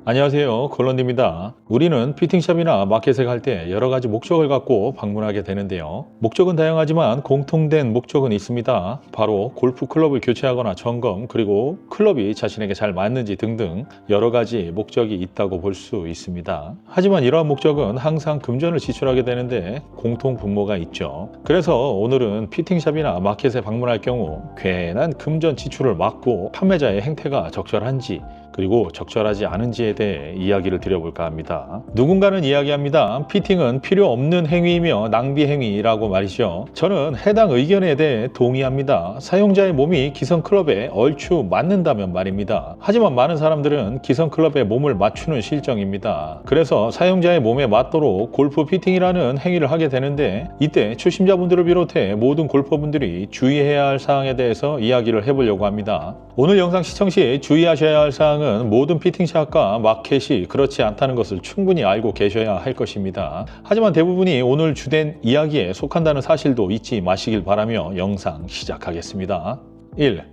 안녕하세요, 콜런입니다. 우리는 피팅샵이나 마켓에 갈 때 여러 가지 목적을 갖고 방문하게 되는데요. 목적은 다양하지만 공통된 목적은 있습니다. 바로 골프 클럽을 교체하거나 점검, 그리고 클럽이 자신에게 잘 맞는지 등등 여러 가지 목적이 있다고 볼 수 있습니다. 하지만 이러한 목적은 항상 금전을 지출하게 되는데 공통 분모가 있죠. 그래서 오늘은 피팅샵이나 마켓에 방문할 경우 괜한 금전 지출을 막고 판매자의 행태가 적절한지, 그리고 적절하지 않은지에 대해 이야기를 드려볼까 합니다. 누군가는 이야기합니다. 피팅은 필요 없는 행위이며 낭비 행위라고 말이죠. 저는 해당 의견에 대해 동의합니다. 사용자의 몸이 기성 클럽에 얼추 맞는다면 말입니다. 하지만 많은 사람들은 기성 클럽에 몸을 맞추는 실정입니다. 그래서 사용자의 몸에 맞도록 골프 피팅이라는 행위를 하게 되는데, 이때 초심자분들을 비롯해 모든 골퍼분들이 주의해야 할 사항에 대해서 이야기를 해보려고 합니다. 오늘 영상 시청 시 주의하셔야 할 사항은 모든 피팅샵과 마켓이 그렇지 않다는 것을 충분히 알고 계셔야 할 것입니다. 하지만 대부분이 오늘 주된 이야기에 속한다는 사실도 잊지 마시길 바라며 영상 시작하겠습니다. 1.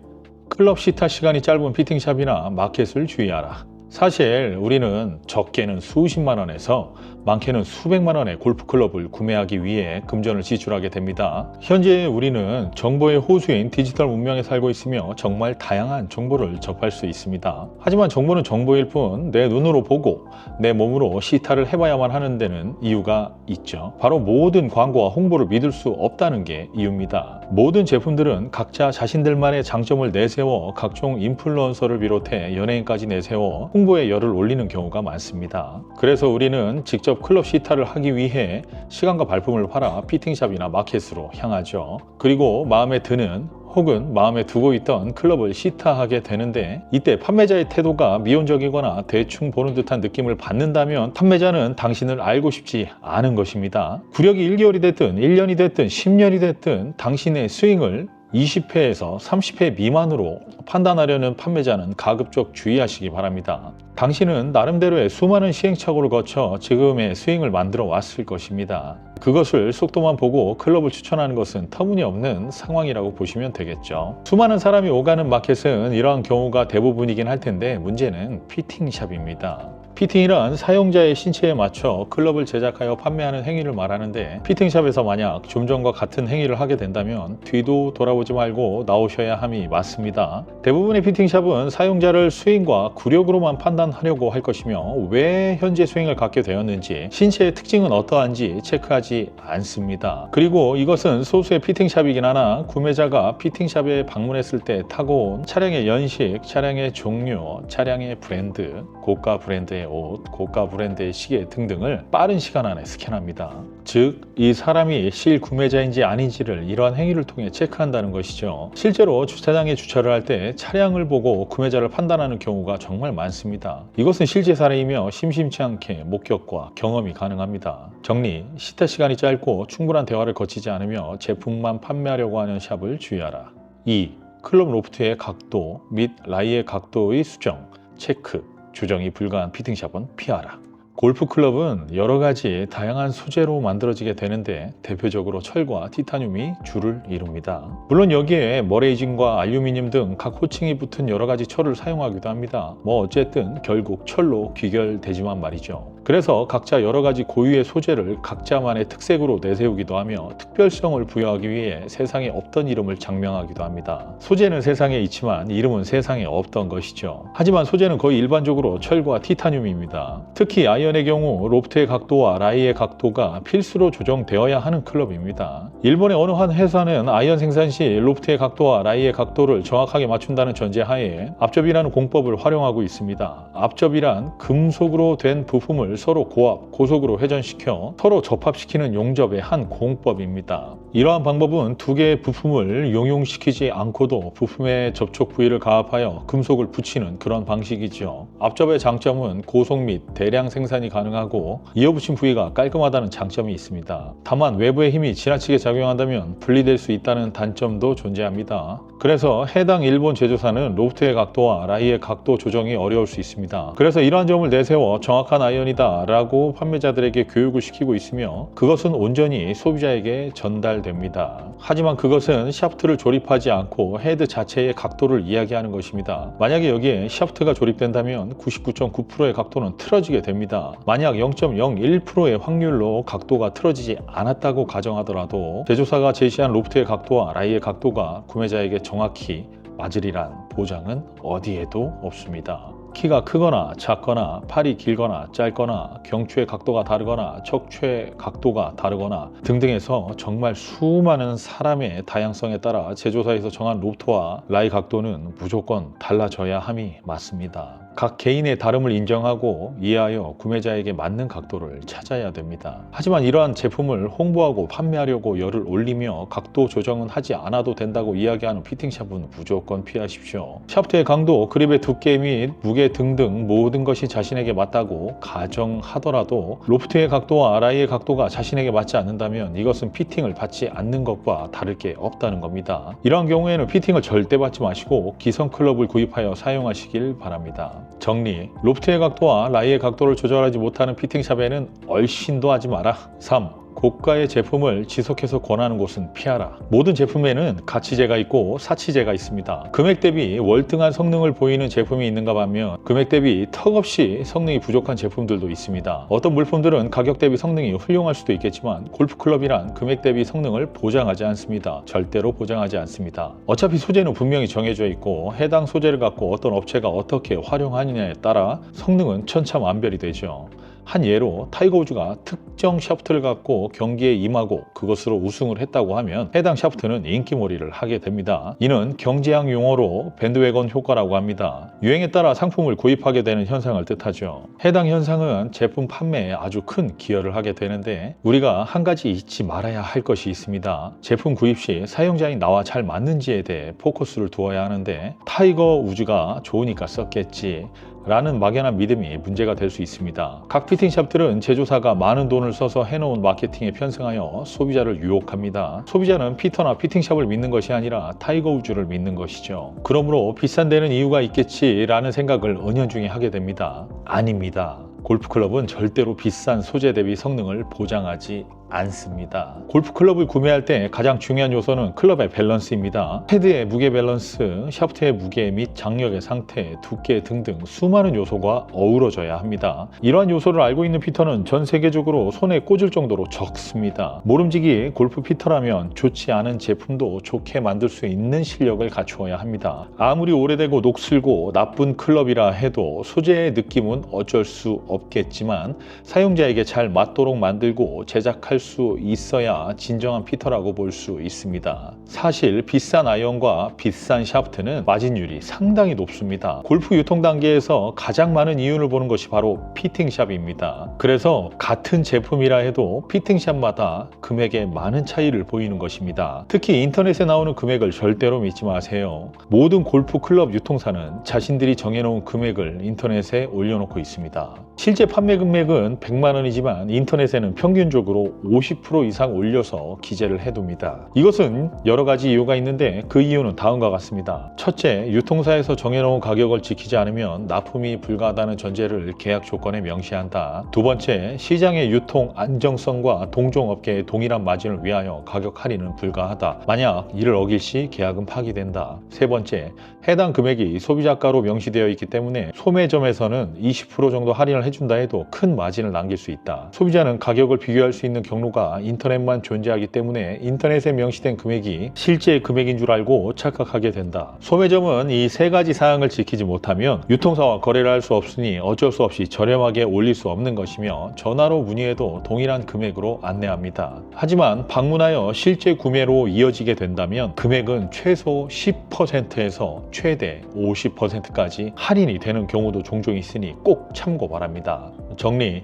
클럽 시타 시간이 짧은 피팅샵이나 마켓을 주의하라. 사실 우리는 적게는 수십만 원에서 많게는 수백만 원의 골프 클럽을 구매하기 위해 금전을 지출하게 됩니다. 현재 우리는 정보의 호수인 디지털 문명에 살고 있으며 정말 다양한 정보를 접할 수 있습니다. 하지만 정보는 정보일 뿐 내 눈으로 보고 내 몸으로 시타를 해봐야만 하는 데는 이유가 있죠. 바로 모든 광고와 홍보를 믿을 수 없다는 게 이유입니다. 모든 제품들은 각자 자신들만의 장점을 내세워 각종 인플루언서를 비롯해 연예인까지 내세워 홍보에 열을 올리는 경우가 많습니다. 그래서 우리는 직접 클럽 시타를 하기 위해 시간과 발품을 팔아 피팅샵이나 마켓으로 향하죠. 그리고 마음에 드는 혹은 마음에 두고 있던 클럽을 시타하게 되는데, 이때 판매자의 태도가 미온적이거나 대충 보는 듯한 느낌을 받는다면 판매자는 당신을 알고 싶지 않은 것입니다. 구력이 1개월이 됐든 1년이 됐든 10년이 됐든 당신의 스윙을 20회에서 30회 미만으로 판단하려는 판매자는 가급적 주의하시기 바랍니다. 당신은 나름대로의 수많은 시행착오를 거쳐 지금의 스윙을 만들어 왔을 것입니다. 그것을 속도만 보고 클럽을 추천하는 것은 터무니없는 상황이라고 보시면 되겠죠. 수많은 사람이 오가는 마켓은 이러한 경우가 대부분이긴 할 텐데, 문제는 피팅샵입니다. 피팅이란 사용자의 신체에 맞춰 클럽을 제작하여 판매하는 행위를 말하는데, 피팅샵에서 만약 좀 전과 같은 행위를 하게 된다면 뒤도 돌아보지 말고 나오셔야 함이 맞습니다. 대부분의 피팅샵은 사용자를 스윙과 구력으로만 판단하려고 할 것이며, 왜 현재 스윙을 갖게 되었는지, 신체의 특징은 어떠한지 체크하지 않습니다. 그리고 이것은 소수의 피팅샵이긴 하나 구매자가 피팅샵에 방문했을 때 타고 온 차량의 연식, 차량의 종류, 차량의 브랜드, 고가 브랜드의 옷, 고가 브랜드의 시계 등등을 빠른 시간 안에 스캔합니다. 즉, 이 사람이 실구매자인지 아닌지를 이러한 행위를 통해 체크한다는 것이죠. 실제로 주차장에 주차를 할 때 차량을 보고 구매자를 판단하는 경우가 정말 많습니다. 이것은 실제 사례이며 심심치 않게 목격과 경험이 가능합니다. 정리, 시타 시간이 짧고 충분한 대화를 거치지 않으며 제품만 판매하려고 하는 샵을 주의하라. 2. 클럽 로프트의 각도 및 라이의 각도의 수정, 체크, 조정이 불가한 피팅샵은 피하라. 골프 클럽은 여러 가지 다양한 소재로 만들어지게 되는데, 대표적으로 철과 티타늄이 주를 이룹니다. 물론 여기에 머레이진과 알루미늄 등 각 호칭이 붙은 여러 가지 철을 사용하기도 합니다. 어쨌든 결국 철로 귀결되지만 말이죠. 그래서 각자 여러 가지 고유의 소재를 각자만의 특색으로 내세우기도 하며 특별성을 부여하기 위해 세상에 없던 이름을 장명하기도 합니다. 소재는 세상에 있지만 이름은 세상에 없던 것이죠. 하지만 소재는 거의 일반적으로 철과 티타늄입니다. 특히 아이언의 경우 로프트의 각도와 라이의 각도가 필수로 조정되어야 하는 클럽입니다. 일본의 어느 한 회사는 아이언 생산 시 로프트의 각도와 라이의 각도를 정확하게 맞춘다는 전제하에 앞접이라는 공법을 활용하고 있습니다. 앞접이란 금속으로 된 부품을 서로 고압, 고속으로 회전시켜 서로 접합시키는 용접의 한 공법입니다. 이러한 방법은 두 개의 부품을 용융시키지 않고도 부품의 접촉 부위를 가압하여 금속을 붙이는 그런 방식이죠. 앞접의 장점은 고속 및 대량 생산이 가능하고 이어붙인 부위가 깔끔하다는 장점이 있습니다. 다만 외부의 힘이 지나치게 작용한다면 분리될 수 있다는 단점도 존재합니다. 그래서 해당 일본 제조사는 로프트의 각도와 라이의 각도 조정이 어려울 수 있습니다. 그래서 이러한 점을 내세워 정확한 아이언이다 라고 판매자들에게 교육을 시키고 있으며, 그것은 온전히 소비자에게 전달되어야 됩니다. 하지만 그것은 샤프트를 조립하지 않고 헤드 자체의 각도를 이야기하는 것입니다. 만약에 여기에 샤프트가 조립된다면 99.9%의 각도는 틀어지게 됩니다. 만약 0.01%의 확률로 각도가 틀어지지 않았다고 가정하더라도 제조사가 제시한 로프트의 각도와 라이의 각도가 구매자에게 정확히 맞으리란 보장은 어디에도 없습니다. 키가 크거나 작거나 팔이 길거나 짧거나 경추의 각도가 다르거나 척추의 각도가 다르거나 등등해서 정말 수많은 사람의 다양성에 따라 제조사에서 정한 로프트와 라이 각도는 무조건 달라져야 함이 맞습니다. 각 개인의 다름을 인정하고 이해하여 구매자에게 맞는 각도를 찾아야 됩니다. 하지만 이러한 제품을 홍보하고 판매하려고 열을 올리며 각도 조정은 하지 않아도 된다고 이야기하는 피팅샵은 무조건 피하십시오. 샤프트의 강도, 그립의 두께 및 무게 등등 모든 것이 자신에게 맞다고 가정하더라도 로프트의 각도와 라이의 각도가 자신에게 맞지 않는다면 이것은 피팅을 받지 않는 것과 다를 게 없다는 겁니다. 이러한 경우에는 피팅을 절대 받지 마시고 기성 클럽을 구입하여 사용하시길 바랍니다. 정리: 로프트의 각도와 라이의 각도를 조절하지 못하는 피팅샵에는 얼씬도 하지 마라. 3. 고가의 제품을 지속해서 권하는 곳은 피하라. 모든 제품에는 가치제가 있고 사치제가 있습니다. 금액 대비 월등한 성능을 보이는 제품이 있는가 하면 금액 대비 턱없이 성능이 부족한 제품들도 있습니다. 어떤 물품들은 가격 대비 성능이 훌륭할 수도 있겠지만 골프클럽이란 금액 대비 성능을 보장하지 않습니다. 절대로 보장하지 않습니다. 어차피 소재는 분명히 정해져 있고 해당 소재를 갖고 어떤 업체가 어떻게 활용하느냐에 따라 성능은 천차만별이 되죠. 한 예로 타이거 우즈가 특정 샤프트를 갖고 경기에 임하고 그것으로 우승을 했다고 하면 해당 샤프트는 인기몰이를 하게 됩니다. 이는 경제학 용어로 밴드웨건 효과라고 합니다. 유행에 따라 상품을 구입하게 되는 현상을 뜻하죠. 해당 현상은 제품 판매에 아주 큰 기여를 하게 되는데 우리가 한 가지 잊지 말아야 할 것이 있습니다. 제품 구입 시 사용자인 나와 잘 맞는지에 대해 포커스를 두어야 하는데 타이거 우즈가 좋으니까 썼겠지 라는 막연한 믿음이 문제가 될 수 있습니다. 각 피팅샵들은 제조사가 많은 돈을 써서 해놓은 마케팅에 편승하여 소비자를 유혹합니다. 소비자는 피터나 피팅샵을 믿는 것이 아니라 타이거 우즈를 믿는 것이죠. 그러므로 비싼 데는 이유가 있겠지라는 생각을 은연중에 하게 됩니다. 아닙니다. 골프클럽은 절대로 비싼 소재 대비 성능을 보장하지 않습니다. 골프클럽을 구매할 때 가장 중요한 요소는 클럽의 밸런스입니다. 헤드의 무게 밸런스, 샤프트의 무게 및 장력의 상태, 두께 등등 수많은 요소가 어우러져야 합니다. 이러한 요소를 알고 있는 피터는 전 세계적으로 손에 꽂을 정도로 적습니다. 모름지기 골프 피터라면 좋지 않은 제품도 좋게 만들 수 있는 실력을 갖추어야 합니다. 아무리 오래되고 녹슬고 나쁜 클럽이라 해도 소재의 느낌은 어쩔 수 없겠지만 사용자에게 잘 맞도록 만들고 제작할 수 있어야 진정한 피터라고 볼 수 있습니다. 사실 비싼 아이언과 비싼 샤프트는 마진율이 상당히 높습니다. 골프 유통 단계에서 가장 많은 이윤을 보는 것이 바로 피팅샵입니다. 그래서 같은 제품이라 해도 피팅샵마다 금액에 많은 차이를 보이는 것입니다. 특히 인터넷에 나오는 금액을 절대로 믿지 마세요. 모든 골프 클럽 유통사는 자신들이 정해놓은 금액을 인터넷에 올려놓고 있습니다. 실제 판매 금액은 100만 원이지만 인터넷에는 평균적으로 50% 이상 올려서 기재를 해둡니다. 이것은 여러 가지 이유가 있는데 그 이유는 다음과 같습니다. 첫째, 유통사에서 정해놓은 가격을 지키지 않으면 납품이 불가하다는 전제를 계약 조건에 명시한다. 두 번째, 시장의 유통 안정성과 동종업계의 동일한 마진을 위하여 가격 할인은 불가하다. 만약 이를 어길 시 계약은 파기된다. 세 번째, 해당 금액이 소비자가로 명시되어 있기 때문에 소매점에서는 20% 정도 할인을 해준다 해도 큰 마진을 남길 수 있다. 소비자는 가격을 비교할 수 있는 경로가 인터넷만 존재하기 때문에 인터넷에 명시된 금액이 실제 금액인 줄 알고 착각하게 된다. 소매점은 이 세 가지 사항을 지키지 못하면 유통사와 거래를 할 수 없으니 어쩔 수 없이 저렴하게 올릴 수 없는 것이며 전화로 문의해도 동일한 금액으로 안내합니다. 하지만 방문하여 실제 구매로 이어지게 된다면 금액은 최소 10%에서 최대 50%까지 할인이 되는 경우도 종종 있으니 꼭 참고 바랍니다. 정리: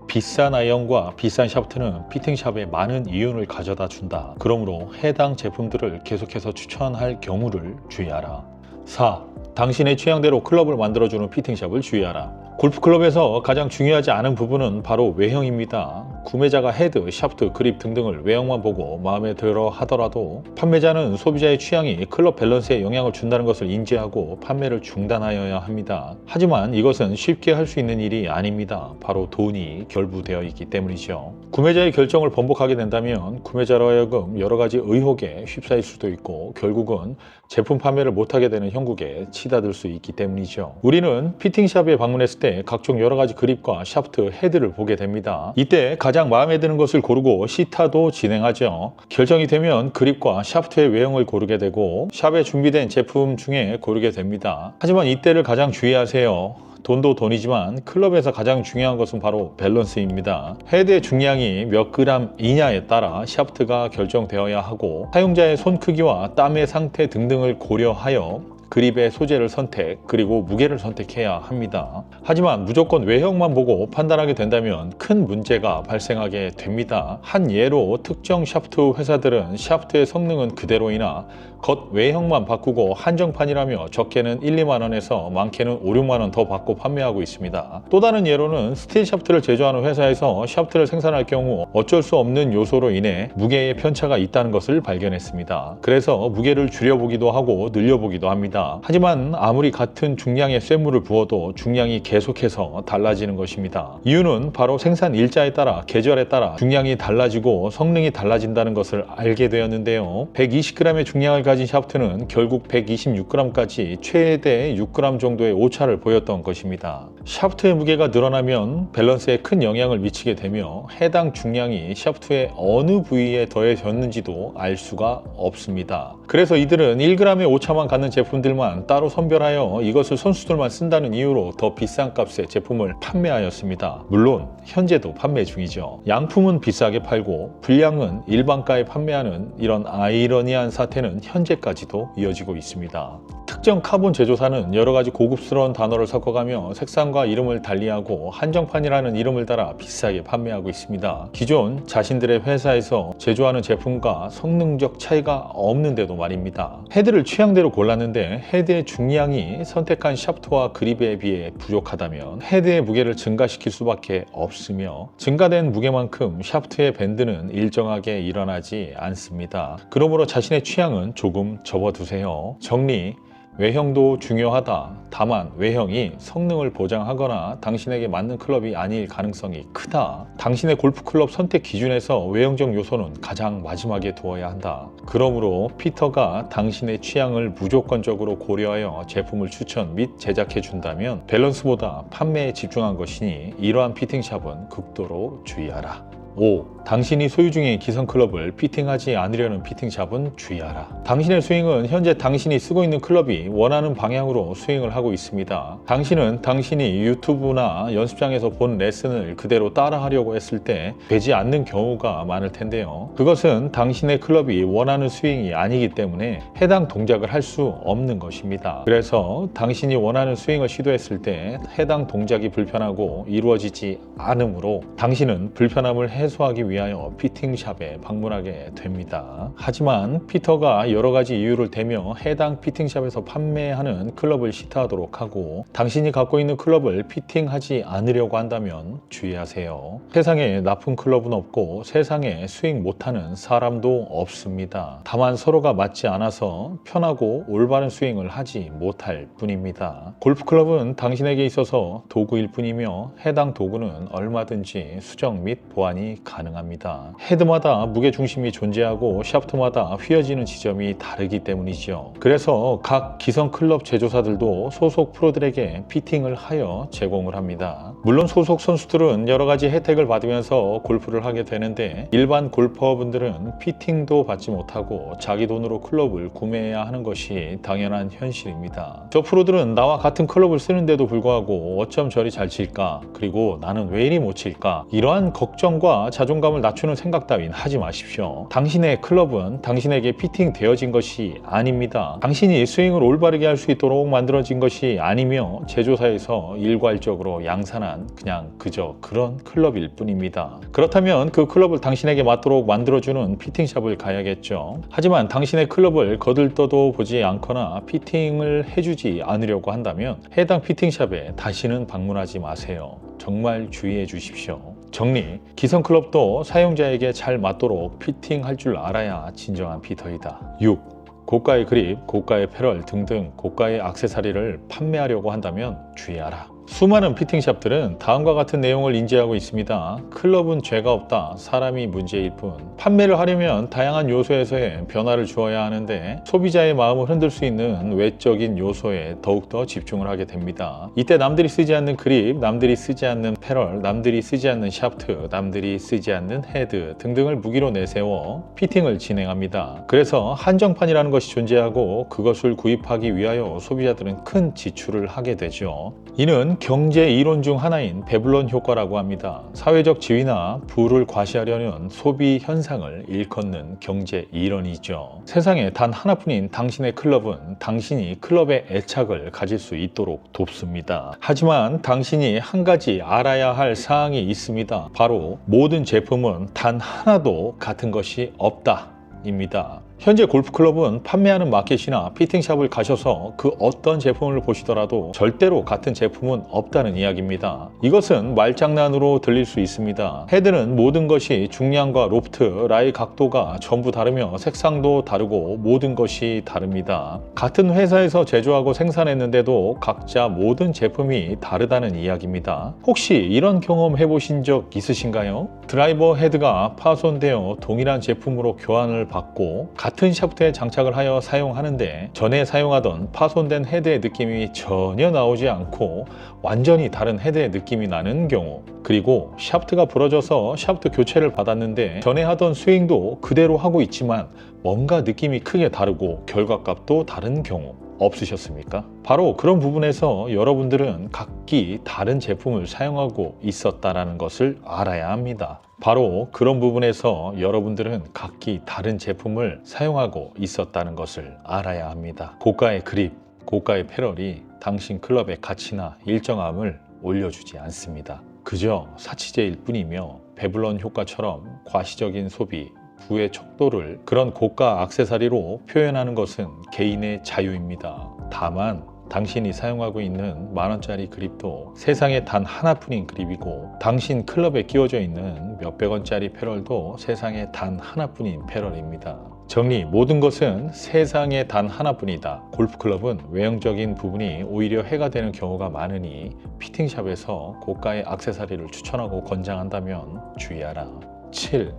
비싼 아이언과 비싼 샤프트는 피팅샵에 많은 이윤을 가져다 준다. 그러므로 해당 제품들을 계속해서 추천할 경우를 주의하라. 4. 당신의 취향대로 클럽을 만들어주는 피팅샵을 주의하라. 골프클럽에서 가장 중요하지 않은 부분은 바로 외형입니다. 구매자가 헤드, 샤프트, 그립 등등을 외형만 보고 마음에 들어 하더라도 판매자는 소비자의 취향이 클럽 밸런스에 영향을 준다는 것을 인지하고 판매를 중단하여야 합니다. 하지만 이것은 쉽게 할 수 있는 일이 아닙니다. 바로 돈이 결부되어 있기 때문이죠. 구매자의 결정을 번복하게 된다면 구매자로 하여금 여러 가지 의혹에 휩싸일 수도 있고 결국은 제품 판매를 못하게 되는 형국에 치닫을 수 있기 때문이죠. 우리는 피팅샵에 방문했을 때 각종 여러 가지 그립과 샤프트, 헤드를 보게 됩니다. 이때 가장 마음에 드는 것을 고르고 시타도 진행하죠. 결정이 되면 그립과 샤프트의 외형을 고르게 되고 샵에 준비된 제품 중에 고르게 됩니다. 하지만 이때를 가장 주의하세요. 돈도 돈이지만 클럽에서 가장 중요한 것은 바로 밸런스입니다. 헤드의 중량이 몇 그램 이냐에 따라 샤프트가 결정되어야 하고 사용자의 손 크기와 땀의 상태 등등을 고려하여 그립의 소재를 선택, 그리고 무게를 선택해야 합니다. 하지만 무조건 외형만 보고 판단하게 된다면 큰 문제가 발생하게 됩니다. 한 예로 특정 샤프트 회사들은 샤프트의 성능은 그대로이나 겉 외형만 바꾸고 한정판이라며 적게는 1, 2만 원에서 많게는 5, 6만 원 더 받고 판매하고 있습니다. 또 다른 예로는 스틸 샤프트를 제조하는 회사에서 샤프트를 생산할 경우 어쩔 수 없는 요소로 인해 무게의 편차가 있다는 것을 발견했습니다. 그래서 무게를 줄여보기도 하고 늘려보기도 합니다. 하지만 아무리 같은 중량의 쇳물을 부어도 중량이 계속해서 달라지는 것입니다. 이유는 바로 생산 일자에 따라 계절에 따라 중량이 달라지고 성능이 달라진다는 것을 알게 되었는데요. 120g의 중량을 가진 샤프트는 결국 126g까지 최대 6g 정도의 오차를 보였던 것입니다. 샤프트의 무게가 늘어나면 밸런스에 큰 영향을 미치게 되며 해당 중량이 샤프트의 어느 부위에 더해졌는지도 알 수가 없습니다. 그래서 이들은 1g의 오차만 갖는 제품들만 따로 선별하여 이것을 선수들만 쓴다는 이유로 더 비싼 값의 제품을 판매하였습니다. 물론 현재도 판매 중이죠. 양품은 비싸게 팔고 불량은 일반가에 판매하는 이런 아이러니한 사태는 현재까지도 이어지고 있습니다. 특정 카본 제조사는 여러 가지 고급스러운 단어를 섞어가며 색상과 이름을 달리하고 한정판이라는 이름을 달아 비싸게 판매하고 있습니다. 기존 자신들의 회사에서 제조하는 제품과 성능적 차이가 없는데도 말입니다. 헤드를 취향대로 골랐는데 헤드의 중량이 선택한 샤프트와 그립에 비해 부족하다면 헤드의 무게를 증가시킬 수밖에 없으며 증가된 무게만큼 샤프트의 밴드는 일정하게 일어나지 않습니다. 그러므로 자신의 취향은 조금 접어두세요. 정리: 외형도 중요하다. 다만 외형이 성능을 보장하거나 당신에게 맞는 클럽이 아닐 가능성이 크다. 당신의 골프 클럽 선택 기준에서 외형적 요소는 가장 마지막에 두어야 한다. 그러므로 피터가 당신의 취향을 무조건적으로 고려하여 제품을 추천 및 제작해 준다면 밸런스보다 판매에 집중한 것이니 이러한 피팅샵은 극도로 주의하라. 5. 당신이 소유 중인 기성클럽을 피팅하지 않으려는 피팅샵은 주의하라. 당신의 스윙은 현재 당신이 쓰고 있는 클럽이 원하는 방향으로 스윙을 하고 있습니다. 당신은 당신이 유튜브나 연습장에서 본 레슨을 그대로 따라하려고 했을 때 되지 않는 경우가 많을 텐데요. 그것은 당신의 클럽이 원하는 스윙이 아니기 때문에 해당 동작을 할 수 없는 것입니다. 그래서 당신이 원하는 스윙을 시도했을 때 해당 동작이 불편하고 이루어지지 않으므로 당신은 불편함을 해소하기 위하여 피팅샵에 방문하게 됩니다. 하지만 피터가 여러 가지 이유를 대며 해당 피팅샵에서 판매하는 클럽을 시타하도록 하고 당신이 갖고 있는 클럽을 피팅하지 않으려고 한다면 주의하세요. 세상에 나쁜 클럽은 없고 세상에 스윙 못하는 사람도 없습니다. 다만 서로가 맞지 않아서 편하고 올바른 스윙을 하지 못할 뿐입니다. 골프클럽은 당신에게 있어서 도구일 뿐이며 해당 도구는 얼마든지 수정 및 보완이 가능합니다. 헤드마다 무게중심이 존재하고 샤프트마다 휘어지는 지점이 다르기 때문이죠. 그래서 각 기성 클럽 제조사들도 소속 프로들에게 피팅을 하여 제공을 합니다. 물론 소속 선수들은 여러 가지 혜택을 받으면서 골프를 하게 되는데 일반 골퍼분들은 피팅도 받지 못하고 자기 돈으로 클럽을 구매해야 하는 것이 당연한 현실입니다. 저 프로들은 나와 같은 클럽을 쓰는데도 불구하고 어쩜 저리 잘 칠까? 그리고 나는 왜 이리 못 칠까? 이러한 걱정과 자존감을 부담감을 낮추는 생각 따윈 하지 마십시오. 당신의 클럽은 당신에게 피팅 되어진 것이 아닙니다. 당신이 스윙을 올바르게 할 수 있도록 만들어진 것이 아니며 제조사에서 일괄적으로 양산한 그냥 그저 그런 클럽일 뿐입니다. 그렇다면 그 클럽을 당신에게 맞도록 만들어주는 피팅샵을 가야겠죠. 하지만 당신의 클럽을 거들떠도 보지 않거나 피팅을 해주지 않으려고 한다면 해당 피팅샵에 다시는 방문하지 마세요. 정말 주의해 주십시오. 정리, 기성 클럽도 사용자에게 잘 맞도록 피팅할 줄 알아야 진정한 피터이다. 6. 고가의 그립, 고가의 패럴 등등 고가의 액세서리를 판매하려고 한다면 주의하라. 수많은 피팅샵들은 다음과 같은 내용을 인지하고 있습니다. 클럽은 죄가 없다. 사람이 문제일 뿐. 판매를 하려면 다양한 요소에서의 변화를 주어야 하는데 소비자의 마음을 흔들 수 있는 외적인 요소에 더욱더 집중을 하게 됩니다. 이때 남들이 쓰지 않는 그립, 남들이 쓰지 않는 패럴, 남들이 쓰지 않는 샤프트, 남들이 쓰지 않는 헤드 등등을 무기로 내세워 피팅을 진행합니다. 그래서 한정판이라는 것이 존재하고 그것을 구입하기 위하여 소비자들은 큰 지출을 하게 되죠. 이는 경제 이론 중 하나인 베블론 효과라고 합니다. 사회적 지위나 부를 과시하려는 소비 현상을 일컫는 경제 이론이죠. 세상에 단 하나뿐인 당신의 클럽은 당신이 클럽의 애착을 가질 수 있도록 돕습니다. 하지만 당신이 한 가지 알아야 할 사항이 있습니다. 바로 모든 제품은 단 하나도 같은 것이 없다. 입니다. 현재 골프클럽은 판매하는 마켓이나 피팅샵을 가셔서 그 어떤 제품을 보시더라도 절대로 같은 제품은 없다는 이야기입니다. 이것은 말장난으로 들릴 수 있습니다. 헤드는 모든 것이 중량과 로프트, 라이 각도가 전부 다르며 색상도 다르고 모든 것이 다릅니다. 같은 회사에서 제조하고 생산했는데도 각자 모든 제품이 다르다는 이야기입니다. 혹시 이런 경험 해보신 적 있으신가요? 드라이버 헤드가 파손되어 동일한 제품으로 교환을 받고 같은 샤프트에 장착을 하여 사용하는데 전에 사용하던 파손된 헤드의 느낌이 전혀 나오지 않고 완전히 다른 헤드의 느낌이 나는 경우, 그리고 샤프트가 부러져서 샤프트 교체를 받았는데 전에 하던 스윙도 그대로 하고 있지만 뭔가 느낌이 크게 다르고 결과값도 다른 경우 없으셨습니까? 바로 그런 부분에서 여러분들은 각기 다른 제품을 사용하고 있었다는 것을 알아야 합니다. 바로 그런 부분에서 여러분들은 각기 다른 제품을 사용하고 있었다는 것을 알아야 합니다. 고가의 그립, 고가의 패럴이 당신 클럽의 가치나 일정함을 올려주지 않습니다. 그저 사치제일 뿐이며 베블론 효과처럼 과시적인 소비, 부의 척도를 그런 고가 액세서리로 표현하는 것은 개인의 자유입니다. 다만 당신이 사용하고 있는 만원짜리 그립도 세상에 단 하나뿐인 그립이고 당신 클럽에 끼워져 있는 몇백원짜리 패럴도 세상에 단 하나뿐인 패럴입니다. 정리, 모든 것은 세상에 단 하나뿐이다. 골프클럽은 외형적인 부분이 오히려 해가 되는 경우가 많으니 피팅샵에서 고가의 액세서리를 추천하고 권장한다면 주의하라. 7.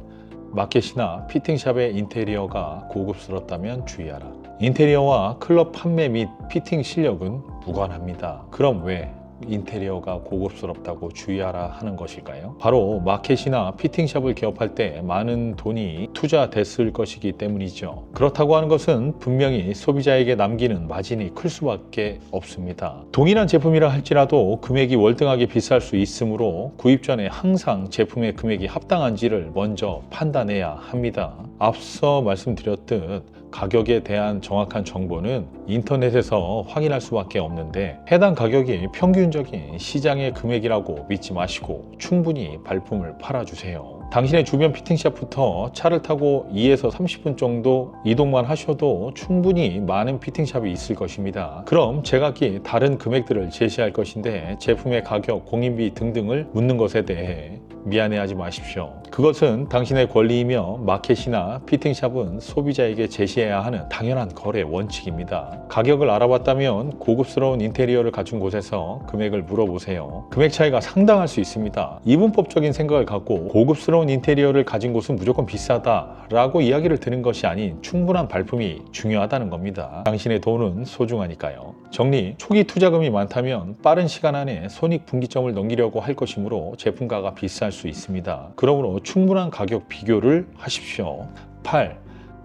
마켓이나 피팅샵의 인테리어가 고급스럽다면 주의하라. 인테리어와 클럽 판매 및 피팅 실력은 무관합니다. 그럼 왜 인테리어가 고급스럽다고 주의하라 하는 것일까요? 바로 마켓이나 피팅샵을 개업할 때 많은 돈이 투자됐을 것이기 때문이죠. 그렇다고 하는 것은 분명히 소비자에게 남기는 마진이 클 수밖에 없습니다. 동일한 제품이라 할지라도 금액이 월등하게 비쌀 수 있으므로 구입 전에 항상 제품의 금액이 합당한지를 먼저 판단해야 합니다. 앞서 말씀드렸듯 가격에 대한 정확한 정보는 인터넷에서 확인할 수밖에 없는데 해당 가격이 평균적인 시장의 금액이라고 믿지 마시고 충분히 발품을 팔아주세요. 당신의 주변 피팅샵부터 차를 타고 2에서 30분 정도 이동만 하셔도 충분히 많은 피팅샵이 있을 것입니다. 그럼 제각기 다른 금액들을 제시할 것인데 제품의 가격, 공인비 등등을 묻는 것에 대해 미안해하지 마십시오. 그것은 당신의 권리이며 마켓이나 피팅샵은 소비자에게 제시해야 하는 당연한 거래 원칙입니다. 가격을 알아봤다면 고급스러운 인테리어를 갖춘 곳에서 금액을 물어보세요. 금액 차이가 상당할 수 있습니다. 이분법적인 생각을 갖고 고급스러운 인테리어를 가진 곳은 무조건 비싸다라고 이야기를 드는 것이 아닌 충분한 발품이 중요하다는 겁니다. 당신의 돈은 소중하니까요. 정리, 초기 투자금이 많다면 빠른 시간 안에 손익분기점을 넘기려고 할 것이므로 제품가가 비쌀 수 있습니다. 그러므로 충분한 가격 비교를 하십시오. 8.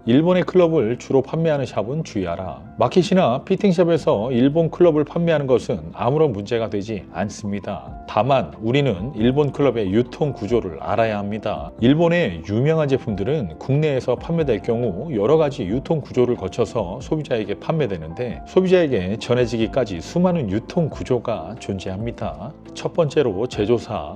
일본의 클럽을 주로 판매하는 샵은 주의하라. 마켓이나 피팅샵에서 일본 클럽을 판매하는 것은 아무런 문제가 되지 않습니다. 다만 우리는 일본 클럽의 유통 구조를 알아야 합니다. 일본의 유명한 제품들은 국내에서 판매될 경우 여러 가지 유통 구조를 거쳐서 소비자에게 판매되는데 소비자에게 전해지기까지 수많은 유통 구조가 존재합니다. 첫 번째로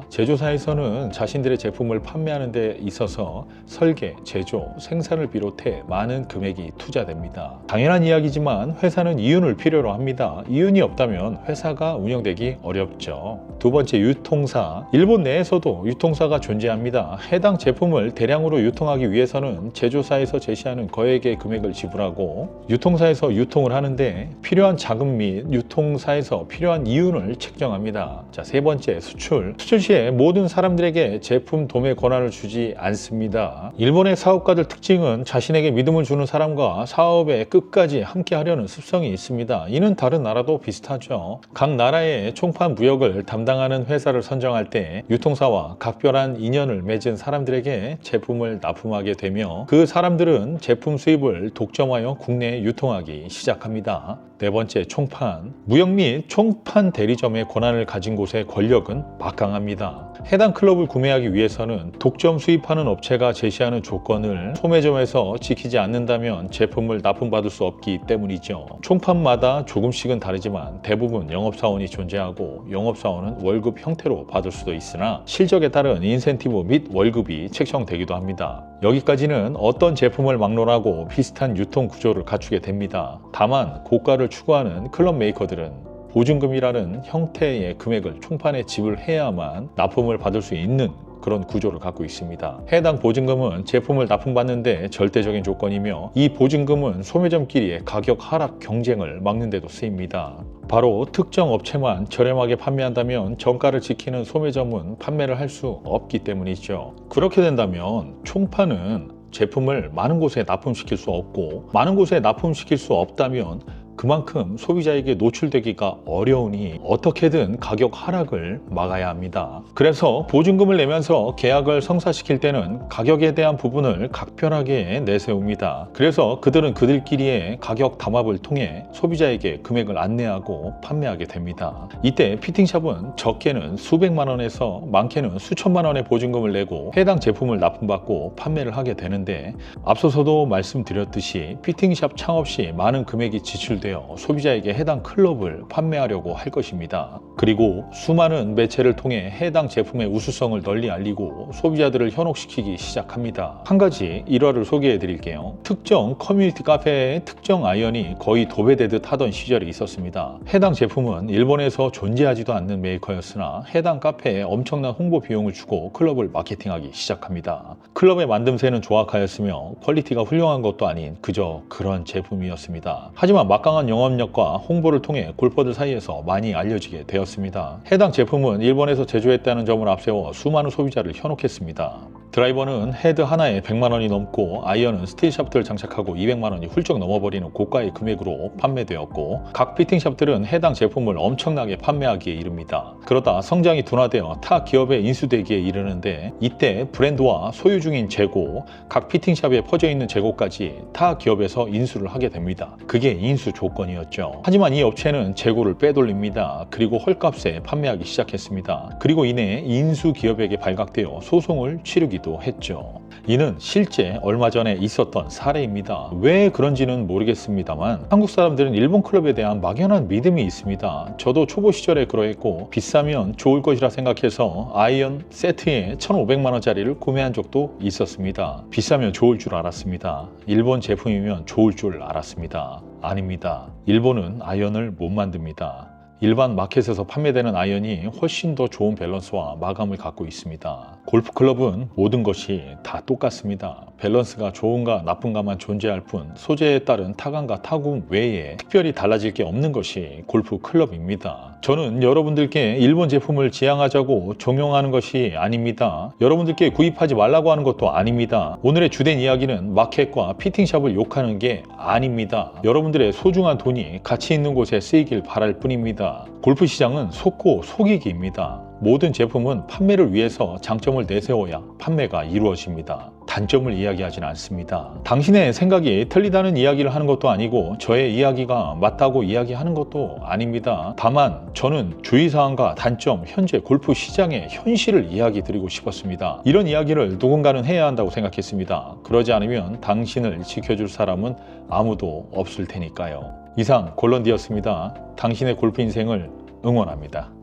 제조사에서는 자신들의 제품을 판매하는 데 있어서 설계, 제조, 생산을 비롯해 많은 금액이 투자됩니다. 당연한 이야기지만 회사는 이윤을 필요로 합니다. 이윤이 없다면 회사가 운영되기 어렵죠. 두 번째, 유통사. 일본 내에서도 유통사가 존재합니다. 해당 제품을 대량으로 유통하기 위해서는 제조사에서 제시하는 거액의 금액을 지불하고 유통사에서 유통을 하는데 필요한 자금 및 유통사에서 필요한 이윤을 책정합니다. 자, 세 번째, 수출 시에 모든 사람들에게 제품 도매 권한을 주지 않습니다. 일본의 사업가들 특징은 자신에게 믿음을 주는 사람과 사업에 끝까지 함께 하려는 습성이 있습니다. 이는 다른 나라도 비슷하죠. 각 나라의 총판 무역을 담당하는 회사를 선정할 때 유통사와 각별한 인연을 맺은 사람들에게 제품을 납품하게 되며 그 사람들은 제품 수입을 독점하여 국내에 유통하기 시작합니다. 네 번째, 총판. 무역 및 총판 대리점의 권한을 가진 곳의 권력은 막강합니다. 해당 클럽을 구매하기 위해서는 독점 수입하는 업체가 제시하는 조건을 소매점에서 지키지 않는다면 제품을 납품받을 수 없기 때문이죠. 총판마다 조금씩은 다르지만 대부분 영업사원이 존재하고 영업사원은 월급 형태로 받을 수도 있으나 실적에 따른 인센티브 및 월급이 책정되기도 합니다. 여기까지는 어떤 제품을 막론하고 비슷한 유통 구조를 갖추게 됩니다. 다만 고가를 추구하는 클럽 메이커들은 보증금이라는 형태의 금액을 총판에 지불해야만 납품을 받을 수 있는 그런 구조를 갖고 있습니다. 해당 보증금은 제품을 납품받는데 절대적인 조건이며 이 보증금은 소매점끼리의 가격 하락 경쟁을 막는 데도 쓰입니다. 바로 특정 업체만 저렴하게 판매한다면 정가를 지키는 소매점은 판매를 할 수 없기 때문이죠. 그렇게 된다면 총판은 제품을 많은 곳에 납품시킬 수 없고 많은 곳에 납품시킬 수 없다면 그만큼 소비자에게 노출되기가 어려우니 어떻게든 가격 하락을 막아야 합니다. 그래서 보증금을 내면서 계약을 성사시킬 때는 가격에 대한 부분을 각별하게 내세웁니다. 그래서 그들은 그들끼리의 가격 담합을 통해 소비자에게 금액을 안내하고 판매하게 됩니다. 이때 피팅샵은 적게는 수백만 원에서 많게는 수천만 원의 보증금을 내고 해당 제품을 납품받고 판매를 하게 되는데 앞서서도 말씀드렸듯이 피팅샵 창업 시 많은 금액이 지출되어 소비자에게 해당 클럽을 판매하려고 할 것입니다. 그리고 수많은 매체를 통해 해당 제품의 우수성을 널리 알리고 소비자들을 현혹시키기 시작합니다. 한 가지 일화를 소개해 드릴게요. 특정 커뮤니티 카페에 특정 아이언이 거의 도배되듯 하던 시절이 있었습니다. 해당 제품은 일본에서 존재하지도 않는 메이커였으나 해당 카페에 엄청난 홍보 비용을 주고 클럽을 마케팅하기 시작합니다. 클럽의 만듦새는 조악하였으며 퀄리티가 훌륭한 것도 아닌 그저 그런 제품이었습니다. 하지만 막강한 영업력과 홍보를 통해 골퍼들 사이에서 많이 알려지게 되었습니다. 해당 제품은 일본에서 제조했다는 점을 앞세워 수많은 소비자를 현혹했습니다. 드라이버는 헤드 하나에 100만 원이 넘고 아이언은 스틸 샤프트를 장착하고 200만 원이 훌쩍 넘어버리는 고가의 금액으로 판매되었고 각 피팅샵들은 해당 제품을 엄청나게 판매하기에 이릅니다. 그러다 성장이 둔화되어 타 기업에 인수되기에 이르는데 이때 브랜드와 소유 중인 재고, 각 피팅샵에 퍼져 있는 재고까지 타 기업에서 인수를 하게 됩니다. 그게 인수 조건이었죠. 하지만 이 업체는 재고를 빼돌립니다. 그리고 헐값에 판매하기 시작했습니다. 그리고 이내 인수 기업에게 발각되어 소송을 치르기도 했죠. 이는 실제 얼마 전에 있었던 사례입니다. 왜 그런지는 모르겠습니다만 한국 사람들은 일본 클럽에 대한 막연한 믿음이 있습니다. 저도 초보 시절에 그러했고 비싸면 좋을 것이라 생각해서 아이언 세트에 1,500만 원짜리를 구매한 적도 있었습니다. 비싸면 좋을 줄 알았습니다. 일본 제품이면 좋을 줄 알았습니다. 아닙니다. 일본은 아이언을 못 만듭니다. 일반 마켓에서 판매되는 아이언이 훨씬 더 좋은 밸런스와 마감을 갖고 있습니다. 골프클럽은 모든 것이 다 똑같습니다. 밸런스가 좋은가 나쁜가만 존재할 뿐 소재에 따른 타감과 타구 외에 특별히 달라질 게 없는 것이 골프클럽입니다. 저는 여러분들께 일본 제품을 지향하자고 종용하는 것이 아닙니다. 여러분들께 구입하지 말라고 하는 것도 아닙니다. 오늘의 주된 이야기는 마켓과 피팅샵을 욕하는 게 아닙니다. 여러분들의 소중한 돈이 가치 있는 곳에 쓰이길 바랄 뿐입니다. 골프 시장은 속고 속이기입니다. 모든 제품은 판매를 위해서 장점을 내세워야 판매가 이루어집니다. 단점을 이야기하지는 않습니다. 당신의 생각이 틀리다는 이야기를 하는 것도 아니고 저의 이야기가 맞다고 이야기하는 것도 아닙니다. 다만 저는 주의사항과 단점, 현재 골프 시장의 현실을 이야기 드리고 싶었습니다. 이런 이야기를 누군가는 해야 한다고 생각했습니다. 그러지 않으면 당신을 지켜줄 사람은 아무도 없을 테니까요. 이상 골런디였습니다. 당신의 골프 인생을 응원합니다.